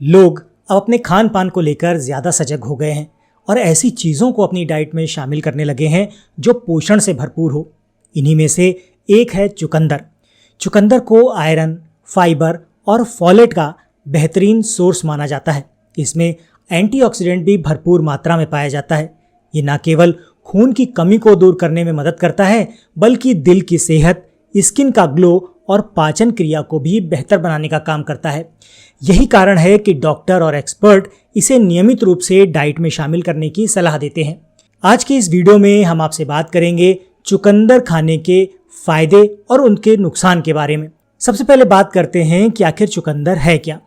लोग अब अपने खान पान को लेकर ज़्यादा सजग हो गए हैं और ऐसी चीज़ों को अपनी डाइट में शामिल करने लगे हैं जो पोषण से भरपूर हो। इन्हीं में से एक है चुकंदर। चुकंदर को आयरन, फाइबर और फॉलेट का बेहतरीन सोर्स माना जाता है। इसमें एंटीऑक्सीडेंट भी भरपूर मात्रा में पाया जाता है। ये न केवल खून की कमी को दूर करने में मदद करता है, बल्कि दिल की सेहत, स्किन का ग्लो और पाचन क्रिया को भी बेहतर बनाने का काम करता है। यही कारण है कि डॉक्टर और एक्सपर्ट इसे नियमित रूप से डाइट में शामिल करने की सलाह देते हैं। आज के इस वीडियो में हम आपसे बात करेंगे चुकंदर खाने के फायदे और उनके नुकसान के बारे में। सबसे पहले बात करते हैं कि आखिर चुकंदर है क्या।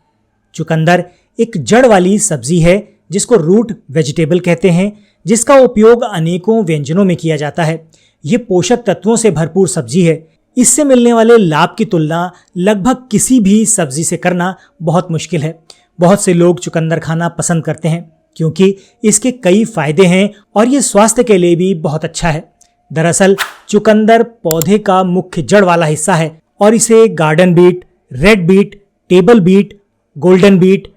चुकंदर एक जड़ वाली सब्जी है जिसको रूट वेजिटेबल कहते हैं, जिसका उपयोग अनेकों व्यंजनों में किया जाता है। ये पोषक तत्वों से भरपूर सब्जी है। इससे मिलने वाले लाभ की तुलना लगभग किसी भी सब्जी से करना बहुत मुश्किल है। बहुत से लोग चुकंदर खाना पसंद करते हैं क्योंकि इसके कई फायदे हैं और ये स्वास्थ्य के लिए भी बहुत अच्छा है। दरअसल चुकंदर पौधे का मुख्य जड़ वाला हिस्सा है और इसे garden beet, red beet, table beet, golden beet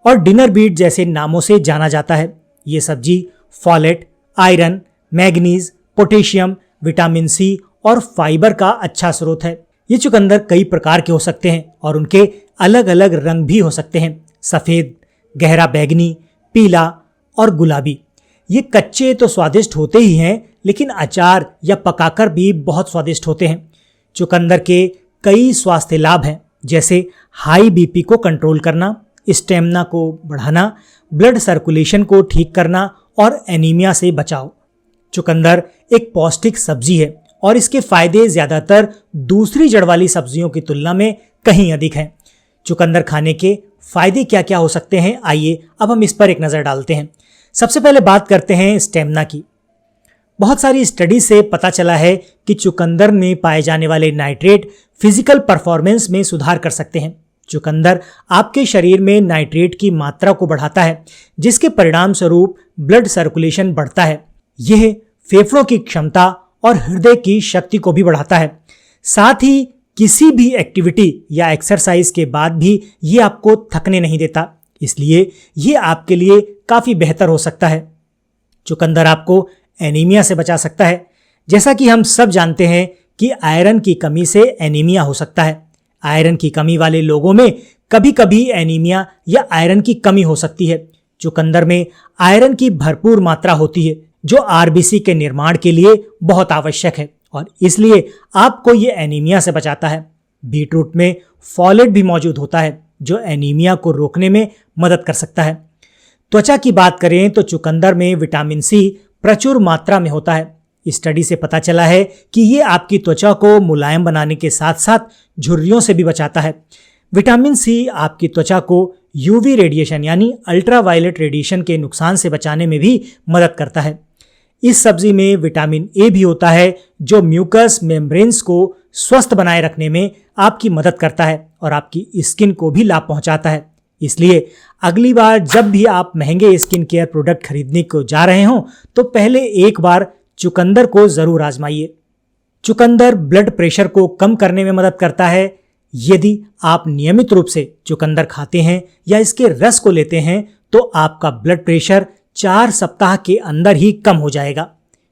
और डिनर बीट जैसे नामों से जाना जाता है। ये सब्जी folate, iron, manganese, potassium, vitamin C और फाइबर का अच्छा स्रोत है। ये चुकंदर कई प्रकार के हो सकते हैं और उनके अलग अलग रंग भी हो सकते हैं, सफ़ेद, गहरा बैगनी, पीला और गुलाबी। ये कच्चे तो स्वादिष्ट होते ही हैं, लेकिन अचार या पकाकर भी बहुत स्वादिष्ट होते हैं। चुकंदर के कई स्वास्थ्य लाभ हैं, जैसे हाई बीपी को कंट्रोल करना, स्टेमिना को बढ़ाना, ब्लड सर्कुलेशन को ठीक करना और एनीमिया से बचाव। चुकंदर एक पौष्टिक सब्जी है और इसके फायदे ज़्यादातर दूसरी जड़ वाली सब्जियों की तुलना में कहीं अधिक हैं। चुकंदर खाने के फायदे क्या क्या हो सकते हैं, आइए अब हम इस पर एक नज़र डालते हैं। सबसे पहले बात करते हैं स्टेमिना की। बहुत सारी स्टडी से पता चला है कि चुकंदर में पाए जाने वाले नाइट्रेट फिजिकल परफॉर्मेंस में सुधार कर सकते हैं। चुकंदर आपके शरीर में नाइट्रेट की मात्रा को बढ़ाता है, जिसके परिणाम स्वरूप ब्लड सर्कुलेशन बढ़ता है। यह फेफड़ों की क्षमता और हृदय की शक्ति को भी बढ़ाता है। साथ ही किसी भी एक्टिविटी या एक्सरसाइज के बाद भी ये आपको थकने नहीं देता, इसलिए ये आपके लिए काफ़ी बेहतर हो सकता है। चुकंदर आपको एनीमिया से बचा सकता है। जैसा कि हम सब जानते हैं कि आयरन की कमी से एनीमिया हो सकता है। आयरन की कमी वाले लोगों में कभी कभी एनीमिया या आयरन की कमी हो सकती है। चुकंदर में आयरन की भरपूर मात्रा होती है, जो आरबीसी के निर्माण के लिए बहुत आवश्यक है और इसलिए आपको ये एनीमिया से बचाता है। बीटरूट में फॉलेट भी मौजूद होता है, जो एनीमिया को रोकने में मदद कर सकता है। त्वचा की बात करें तो चुकंदर में विटामिन सी प्रचुर मात्रा में होता है। स्टडी से पता चला है कि ये आपकी त्वचा को मुलायम बनाने के साथ साथ झुर्रियों से भी बचाता है। विटामिन सी आपकी त्वचा को यूवी रेडिएशन यानी अल्ट्रावायलेट रेडिएशन के नुकसान से बचाने में भी मदद करता है। इस सब्जी में विटामिन ए भी होता है, जो म्यूकस मेम्ब्रेन्स को स्वस्थ बनाए रखने में आपकी मदद करता है और आपकी स्किन को भी लाभ पहुंचाता है। इसलिए अगली बार जब भी आप महंगे स्किन केयर प्रोडक्ट खरीदने को जा रहे हों, तो पहले एक बार चुकंदर को जरूर आजमाइए। चुकंदर ब्लड प्रेशर को कम करने में मदद करता है। यदि आप नियमित रूप से चुकंदर खाते हैं या इसके रस को लेते हैं, तो आपका ब्लड प्रेशर 4 सप्ताह के अंदर ही कम हो जाएगा।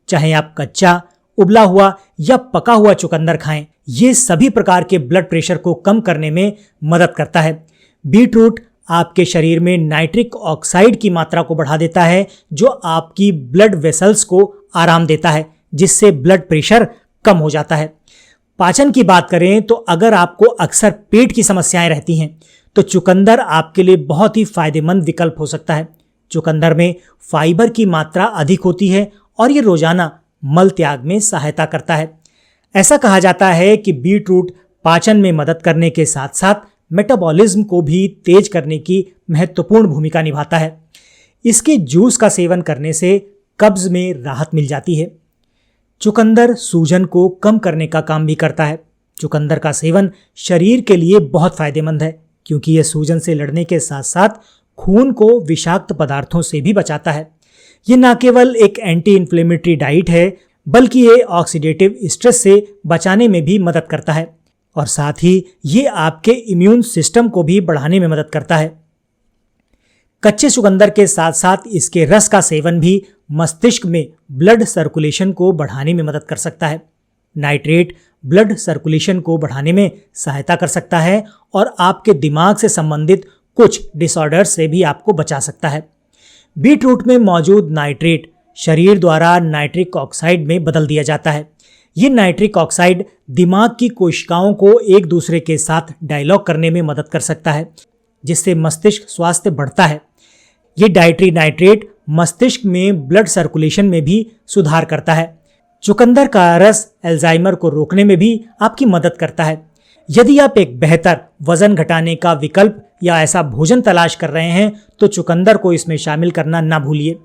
चाहे आप कच्चा, उबला हुआ या पका हुआ चुकंदर खाएं, ये सभी प्रकार के ब्लड प्रेशर को कम करने में मदद करता है। बीटरूट आपके शरीर में नाइट्रिक ऑक्साइड की मात्रा को बढ़ा देता है, जो आपकी ब्लड वेसल्स को आराम देता है, जिससे ब्लड प्रेशर कम हो जाता है। पाचन की बात करें तो अगर आपको अक्सर पेट की समस्याएं रहती हैं, तो चुकंदर आपके लिए बहुत ही फायदेमंद विकल्प हो सकता है। चुकंदर में फाइबर की मात्रा अधिक होती है और ये रोजाना मल त्याग में सहायता करता है। ऐसा कहा जाता है कि बीटरूट पाचन में मदद करने के साथ साथ मेटाबॉलिज्म को भी तेज करने की महत्वपूर्ण भूमिका निभाता है। इसके जूस का सेवन करने से कब्ज में राहत मिल जाती है। चुकंदर सूजन को कम करने का काम भी करता है। चुकंदर का सेवन शरीर के लिए बहुत फायदेमंद है, क्योंकि यह सूजन से लड़ने के साथ साथ खून को विषाक्त पदार्थों से भी बचाता है। ये न केवल एक एंटी इन्फ्लेमेटरी डाइट है, बल्कि ये ऑक्सीडेटिव स्ट्रेस से बचाने में भी मदद करता है और साथ ही ये आपके इम्यून सिस्टम को भी बढ़ाने में मदद करता है। कच्चे चुकंदर के साथ साथ इसके रस का सेवन भी मस्तिष्क में ब्लड सर्कुलेशन को बढ़ाने में मदद कर सकता है। नाइट्रेट ब्लड सर्कुलेशन को बढ़ाने में सहायता कर सकता है और आपके दिमाग से संबंधित कुछ डिसऑर्डर्स से भी आपको बचा सकता है। बीट रूट में मौजूद नाइट्रेट शरीर द्वारा नाइट्रिक ऑक्साइड में बदल दिया जाता है। ये नाइट्रिक ऑक्साइड दिमाग की कोशिकाओं को एक दूसरे के साथ डायलॉग करने में मदद कर सकता है, जिससे मस्तिष्क स्वास्थ्य बढ़ता है। ये डाइट्री नाइट्रेट मस्तिष्क में ब्लड सर्कुलेशन में भी सुधार करता है। चुकंदर का रस अल्जाइमर को रोकने में भी आपकी मदद करता है। यदि आप एक बेहतर वजन घटाने का विकल्प या ऐसा भोजन तलाश कर रहे हैं तो चुकंदर को इसमें शामिल करना ना भूलिए।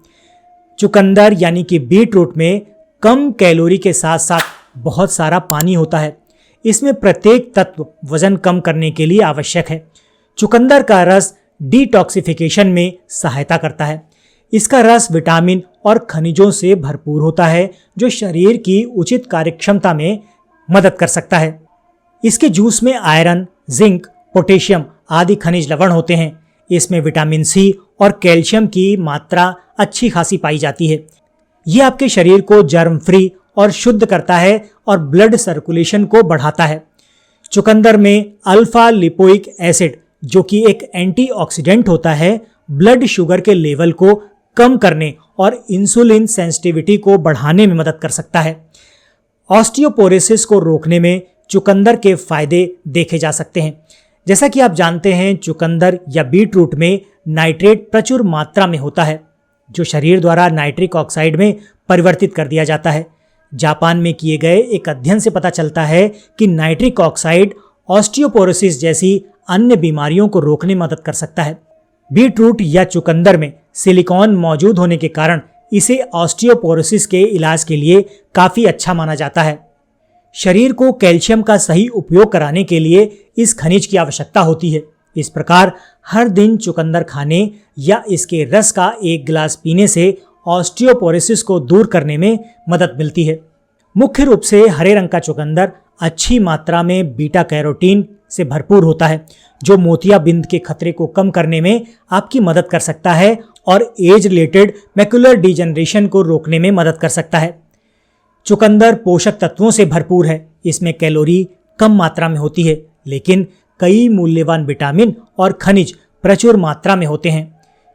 चुकंदर यानी कि बीट रूट में कम कैलोरी के साथ साथ बहुत सारा पानी होता है। इसमें प्रत्येक तत्व वजन कम करने के लिए आवश्यक है। चुकंदर का रस डिटॉक्सिफिकेशन में सहायता करता है। इसका रस विटामिन और खनिजों से भरपूर होता है जो शरीर की उचित कार्यक्षमता में मदद कर सकता है। इसके जूस में आयरन, जिंक, पोटेशियम आदि खनिज लवण होते हैं। इसमें विटामिन सी और कैल्शियम की मात्रा अच्छी खासी पाई जाती है। ये आपके शरीर को जर्म फ्री और शुद्ध करता है और ब्लड सर्कुलेशन को बढ़ाता है। चुकंदर में अल्फा लिपोइक एसिड जो कि एक एंटीऑक्सीडेंट होता है, ब्लड शुगर के लेवल को कम करने और इंसुलिन सेंसिटिविटी को बढ़ाने में मदद कर सकता है। ऑस्टियोपोरोसिस को रोकने में चुकंदर के फायदे देखे जा सकते हैं। जैसा कि आप जानते हैं, चुकंदर या बीट रूट में नाइट्रेट प्रचुर मात्रा में होता है जो शरीर द्वारा नाइट्रिक ऑक्साइड में परिवर्तित कर दिया जाता है। जापान में किए गए एक अध्ययन से पता चलता है कि नाइट्रिक ऑक्साइड ऑस्टियोपोरोसिस जैसी अन्य बीमारियों को रोकने में मदद कर सकता है। बीट रूट या चुकंदर में सिलिकॉन मौजूद होने के कारण इसे ऑस्टियोपोरोसिस के इलाज के लिए काफ़ी अच्छा माना जाता है। शरीर को कैल्शियम का सही उपयोग कराने के लिए इस खनिज की आवश्यकता होती है। इस प्रकार हर दिन चुकंदर खाने या इसके रस का एक गिलास पीने से ऑस्टियोपोरोसिस को दूर करने में मदद मिलती है। मुख्य रूप से हरे रंग का चुकंदर अच्छी मात्रा में बीटा कैरोटीन से भरपूर होता है जो मोतियाबिंद के खतरे को कम करने में आपकी मदद कर सकता है और एज रिलेटेड मैकुलर डिजेनरेशन को रोकने में मदद कर सकता है। चुकंदर पोषक तत्वों से भरपूर है। इसमें कैलोरी कम मात्रा में होती है, लेकिन कई मूल्यवान विटामिन और खनिज प्रचुर मात्रा में होते हैं।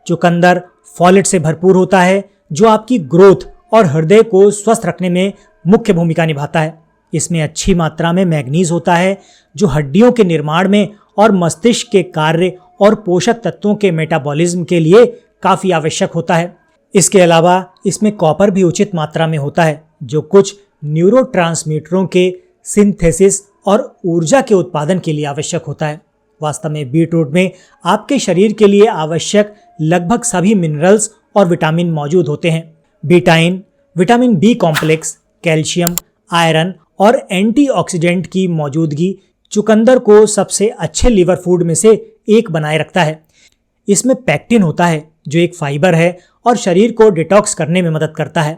चुकंदर फॉलेट से भरपूर होता है जो आपकी ग्रोथ और हृदय को स्वस्थ रखने में मुख्य भूमिका निभाता है। इसमें अच्छी मात्रा में मैग्नीज होता है जो हड्डियों के निर्माण में और मस्तिष्क के कार्य और पोषक तत्वों के मेटाबॉलिज्म के लिए काफ़ी आवश्यक होता है। इसके अलावा इसमें कॉपर भी उचित मात्रा में होता है जो कुछ न्यूरोट्रांसमीटरों के सिंथेसिस और ऊर्जा के उत्पादन के लिए आवश्यक होता है। वास्तव में बीट रूट में आपके शरीर के लिए आवश्यक लगभग सभी मिनरल्स और विटामिन मौजूद होते हैं। Betaine, vitamin B complex, calcium, iron और एंटीऑक्सीडेंट की मौजूदगी चुकंदर को सबसे अच्छे लीवर फूड में से एक बनाए रखता है। इसमें पैक्टिन होता है जो एक फाइबर है और शरीर को डिटॉक्स करने में मदद करता है।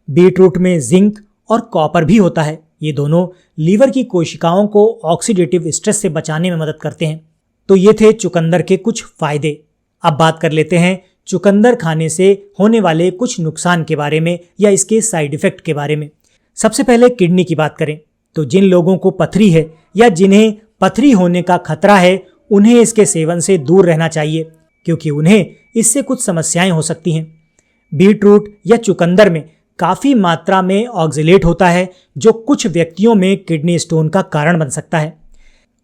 बीट रूट में जिंक और कॉपर भी होता है। ये दोनों लीवर की कोशिकाओं को ऑक्सीडेटिव स्ट्रेस से बचाने में मदद करते हैं। तो ये थे चुकंदर के कुछ फायदे। अब बात कर लेते हैं चुकंदर खाने से होने वाले कुछ नुकसान के बारे में या इसके साइड इफेक्ट के बारे में। सबसे पहले किडनी की बात करें तो जिन लोगों को पथरी है या जिन्हें पथरी होने का खतरा है उन्हें इसके सेवन से दूर रहना चाहिए क्योंकि उन्हें इससे कुछ समस्याएं हो सकती हैं। बीट रूट या चुकंदर में काफ़ी मात्रा में ऑक्जेलेट होता है जो कुछ व्यक्तियों में किडनी स्टोन का कारण बन सकता है।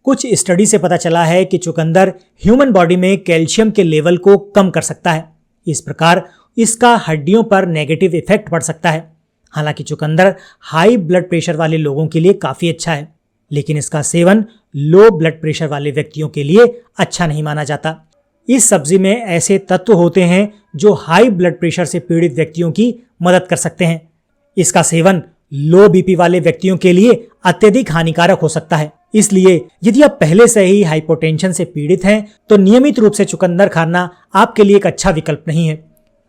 कुछ स्टडी से पता चला है कि चुकंदर ह्यूमन बॉडी में कैल्शियम के लेवल को कम कर सकता है। इस प्रकार इसका हड्डियों पर नेगेटिव इफेक्ट पड़ सकता है। हालांकि चुकंदर हाई ब्लड प्रेशर वाले लोगों के लिए काफ़ी अच्छा है, लेकिन इसका सेवन लो ब्लड प्रेशर वाले व्यक्तियों के लिए अच्छा नहीं माना जाता। इस सब्जी में ऐसे तत्व होते हैं जो हाई ब्लड प्रेशर से पीड़ित व्यक्तियों की मदद कर सकते हैं। इसका सेवन लो बीपी वाले व्यक्तियों के लिए अत्यधिक हानिकारक हो सकता है। इसलिए यदि आप पहले से ही हाइपोटेंशन से पीड़ित हैं तो नियमित रूप से चुकंदर खाना आपके लिए एक अच्छा विकल्प नहीं है।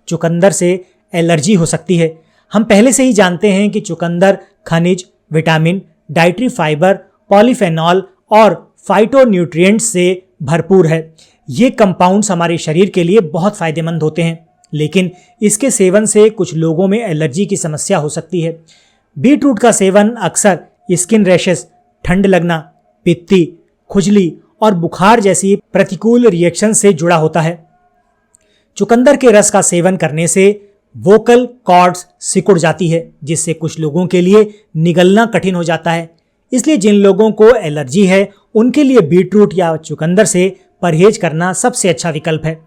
चुकंदर से एलर्जी हो सकती है। हम पहले से ही जानते हैं कि चुकंदर खनिज, विटामिन, डाइटरी फाइबर, पॉलीफेनॉल और फाइटोन्यूट्रिएंट्स से भरपूर है। ये कंपाउंड्स हमारे शरीर के लिए बहुत फायदेमंद होते हैं, लेकिन इसके सेवन से कुछ लोगों में एलर्जी की समस्या हो सकती है। बीटरूट का सेवन अक्सर स्किन रैशेस, ठंड लगना, पित्ती, खुजली और बुखार जैसी प्रतिकूल रिएक्शन से जुड़ा होता है। चुकंदर के रस का सेवन करने से वोकल कॉर्ड्स सिकुड़ जाती है, जिससे कुछ लोगों के लिए निगलना कठिन हो जाता है। इसलिए जिन लोगों को एलर्जी है उनके लिए बीटरूट या चुकंदर से परहेज करना सबसे अच्छा विकल्प है।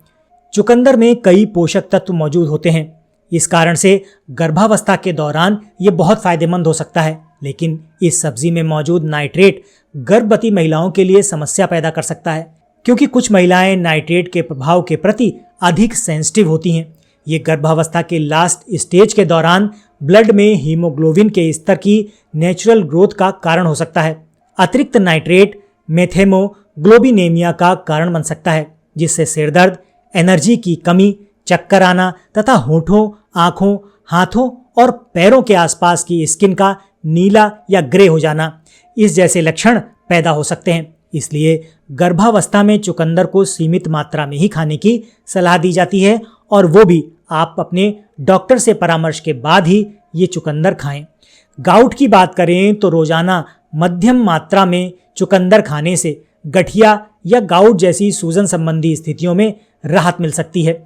चुकंदर में कई पोषक तत्व मौजूद होते हैं, इस कारण से गर्भावस्था के दौरान ये बहुत फायदेमंद हो सकता है। लेकिन इस सब्जी में मौजूद नाइट्रेट गर्भवती महिलाओं के लिए समस्या पैदा कर सकता है, क्योंकि कुछ महिलाएं नाइट्रेट के प्रभाव के प्रति अधिक सेंसिटिव होती हैं। ये गर्भावस्था के लास्ट स्टेज के दौरान ब्लड में हीमोग्लोबिन के स्तर की नेचुरल ग्रोथ का कारण हो सकता है। अतिरिक्त नाइट्रेट मेथेमोग्लोबिनेमिया का कारण बन सकता है, जिससे सिरदर्द, एनर्जी की कमी, चक्कर आना तथा होठों, आंखों, हाथों और पैरों के आसपास की स्किन का नीला या ग्रे हो जाना, इस जैसे लक्षण पैदा हो सकते हैं। इसलिए गर्भावस्था में चुकंदर को सीमित मात्रा में ही खाने की सलाह दी जाती है, और वो भी आप अपने डॉक्टर से परामर्श के बाद ही ये चुकंदर खाएं। गाउट की बात करें तो रोजाना मध्यम मात्रा में चुकंदर खाने से गठिया या गाउट जैसी सूजन संबंधी स्थितियों में राहत मिल सकती है।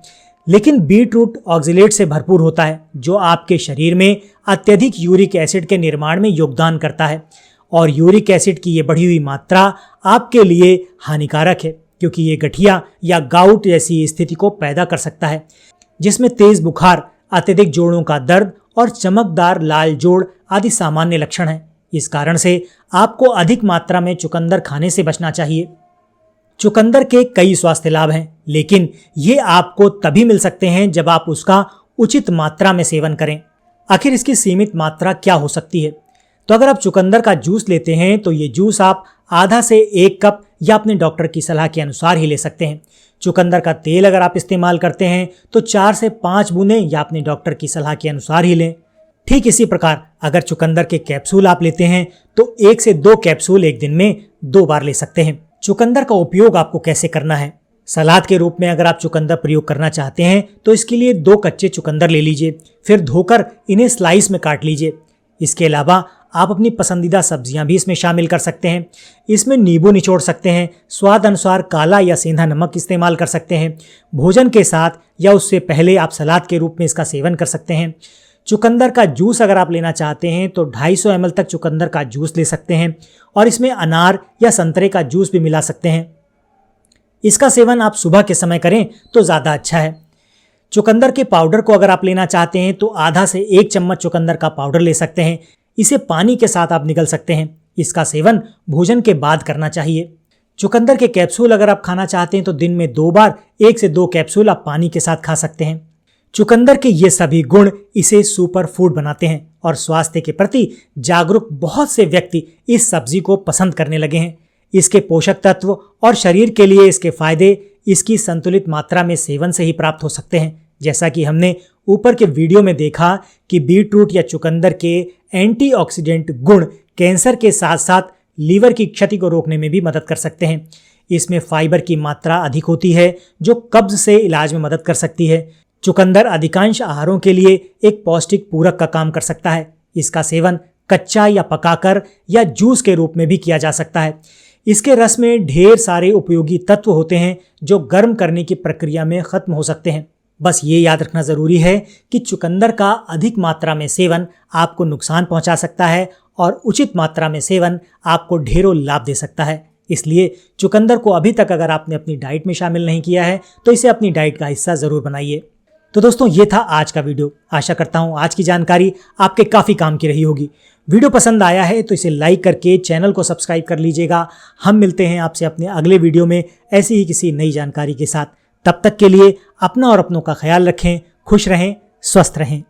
लेकिन बीटरूट ऑक्जेलेट से भरपूर होता है, जो आपके शरीर में अत्यधिक यूरिक एसिड के निर्माण में योगदान करता है, और यूरिक एसिड की ये बढ़ी हुई मात्रा आपके लिए हानिकारक है, क्योंकि ये गठिया या गाउट जैसी स्थिति को पैदा कर सकता है, जिसमें तेज बुखार, अत्यधिक जोड़ों का दर्द और चमकदार लाल जोड़ आदि सामान्य लक्षण हैं। इस कारण से आपको अधिक मात्रा में चुकंदर खाने से बचना चाहिए। चुकंदर के कई स्वास्थ्य लाभ हैं, लेकिन ये आपको तभी मिल सकते हैं जब आप उसका उचित मात्रा में सेवन करें। आखिर इसकी सीमित मात्रा क्या हो सकती है? तो अगर आप चुकंदर का जूस लेते हैं तो ये जूस आप आधा से 1 कप या अपने डॉक्टर की सलाह के अनुसार ही ले सकते हैं। चुकंदर का तेल अगर आप इस्तेमाल करते हैं तो 4 से 5 बूंदें या अपने डॉक्टर की सलाह के अनुसार ही लें। ठीक इसी प्रकार अगर चुकंदर के कैप्सूल आप लेते हैं तो 1 से 2 कैप्सूल एक दिन में 2 बार ले सकते हैं। चुकंदर का उपयोग आपको कैसे करना है? सलाद के रूप में अगर आप चुकंदर प्रयोग करना चाहते हैं तो इसके लिए 2 कच्चे चुकंदर ले लीजिए, फिर धोकर इन्हें स्लाइस में काट लीजिए। इसके अलावा आप अपनी पसंदीदा सब्जियां भी इसमें शामिल कर सकते हैं। इसमें नींबू निचोड़ सकते हैं, स्वाद अनुसार काला या सेंधा नमक इस्तेमाल कर सकते हैं। भोजन के साथ या उससे पहले आप सलाद के रूप में इसका सेवन कर सकते हैं। चुकंदर का जूस अगर आप लेना चाहते हैं तो 250 ml तक चुकंदर का जूस ले सकते हैं, और इसमें अनार या संतरे का जूस भी मिला सकते हैं। इसका सेवन आप सुबह के समय करें तो ज़्यादा अच्छा है। चुकंदर के पाउडर को अगर आप लेना चाहते हैं तो आधा से 1 चम्मच चुकंदर का पाउडर ले सकते हैं। इसे पानी के साथ आप निगल सकते हैं। इसका सेवन भोजन के बाद करना चाहिए। चुकंदर के कैप्सूल अगर आप खाना चाहते हैं तो दिन में 2 बार 1 से 2 कैप्सूल आप पानी के साथ खा सकते हैं। चुकंदर के ये सभी गुण इसे सुपर फूड बनाते हैं, और स्वास्थ्य के प्रति जागरूक बहुत से व्यक्ति इस सब्जी को पसंद करने लगे हैं। इसके पोषक तत्व और शरीर के लिए इसके फायदे इसकी संतुलित मात्रा में सेवन से ही प्राप्त हो सकते हैं। जैसा कि हमने ऊपर के वीडियो में देखा कि बीटरूट या चुकंदर के एंटीऑक्सीडेंट गुण कैंसर के साथ साथ लीवर की क्षति को रोकने में भी मदद कर सकते हैं। इसमें फाइबर की मात्रा अधिक होती है, जो कब्ज से इलाज में मदद कर सकती है। चुकंदर अधिकांश आहारों के लिए एक पौष्टिक पूरक का काम कर सकता है। इसका सेवन कच्चा या पकाकर या जूस के रूप में भी किया जा सकता है। इसके रस में ढेर सारे उपयोगी तत्व होते हैं जो गर्म करने की प्रक्रिया में खत्म हो सकते हैं। बस ये याद रखना ज़रूरी है कि चुकंदर का अधिक मात्रा में सेवन आपको नुकसान पहुंचा सकता है, और उचित मात्रा में सेवन आपको ढेरों लाभ दे सकता है। इसलिए चुकंदर को अभी तक अगर आपने अपनी डाइट में शामिल नहीं किया है तो इसे अपनी डाइट का हिस्सा ज़रूर बनाइए। तो दोस्तों, ये था आज का वीडियो। आशा करता हूँ आज की जानकारी आपके काफ़ी काम की रही होगी। वीडियो पसंद आया है तो इसे लाइक करके चैनल को सब्सक्राइब कर लीजिएगा। हम मिलते हैं आपसे अपने अगले वीडियो में ऐसी ही किसी नई जानकारी के साथ। तब तक के लिए अपना और अपनों का ख्याल रखें, खुश रहें, स्वस्थ रहें।